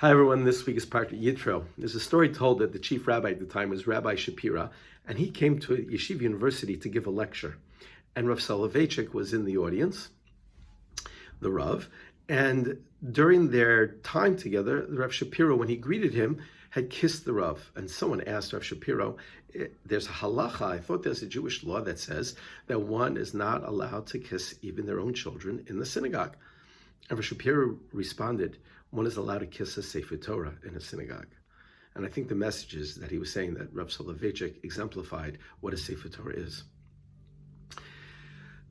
Hi everyone, this week is part of Yitro. There's a story told that the chief rabbi at the time was Rabbi Shapira, and he came to Yeshiva University to give a lecture. And Rav Soloveitchik was in the audience, the Rav, and during their time together, Rav Shapiro, when he greeted him, had kissed the Rav. And someone asked Rav Shapiro, there's a halacha, I thought there's a Jewish law that says that one is not allowed to kiss even their own children in the synagogue. And Rav Shapiro responded, one is allowed to kiss a Sefer Torah in a synagogue. And I think the message is that he was saying that Rav Soloveitchik exemplified what a Sefer Torah is.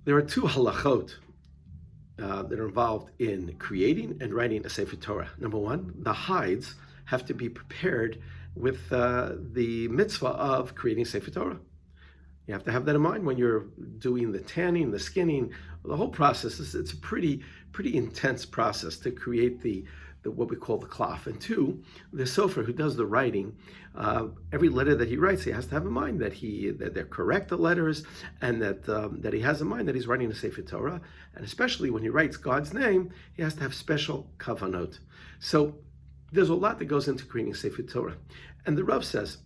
There are two halachot that are involved in creating and writing a Sefer Torah. Number one, the hides have to be prepared with the mitzvah of creating Sefer Torah. You have to have that in mind when you're doing the tanning, the skinning, the whole process. It's a pretty intense process to create the what we call the cloth. And two, the sofer who does the writing, every letter that he writes, he has to have in mind that they're correct, the letters, and that he has in mind that he's writing a Sefer Torah. And especially when he writes God's name, he has to have special kavanot. So there's a lot that goes into creating Sefer Torah. And the Rav says,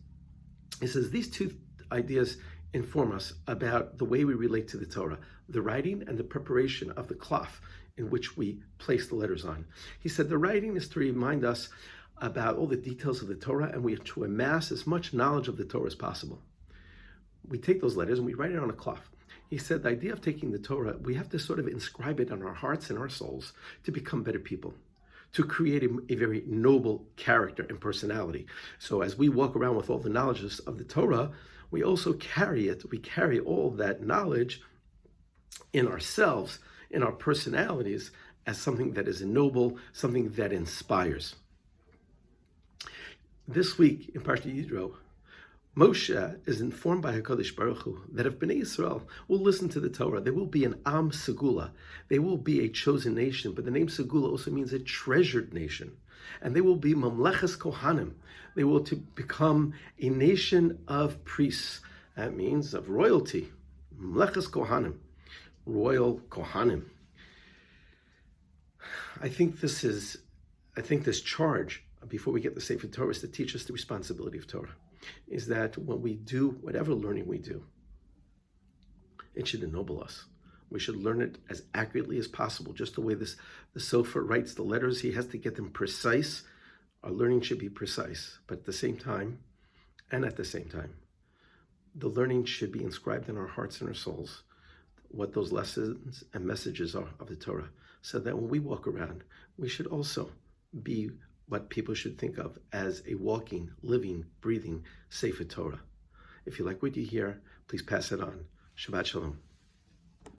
these two ideas inform us about the way we relate to the Torah, the writing and the preparation of the cloth in which we place the letters on. He said the writing is to remind us about all the details of the Torah, and we have to amass as much knowledge of the Torah as possible. We take those letters and we write it on a cloth. He said the idea of taking the Torah, we have to sort of inscribe it on our hearts and our souls to become better people, to create a very noble character and personality. So as we walk around with all the knowledge of the Torah, we also carry it. We carry all that knowledge in ourselves, in our personalities, as something that is noble, something that inspires. This week in Parshat Yitro, Moshe is informed by HaKadosh Baruch Hu that if Bnei Yisrael will listen to the Torah, there will be an Am Segula. They will be a chosen nation, but the name Segula also means a treasured nation. And they will be Mamleches Kohanim. They will become a nation of priests. That means of royalty. Mamleches Kohanim. Royal Kohanim. I think this charge, before we get the Sefer Torah, is to teach us the responsibility of Torah. Is that when we do whatever learning we do, it should ennoble us. We should learn it as accurately as possible, just the way the sofer writes the letters. He has to get them precise. Our learning should be precise, but at the same time, the learning should be inscribed in our hearts and our souls, what those lessons and messages are of the Torah, so that when we walk around, we should also be what people should think of as a walking, living, breathing Sefer Torah. If you like what you hear, please pass it on. Shabbat Shalom.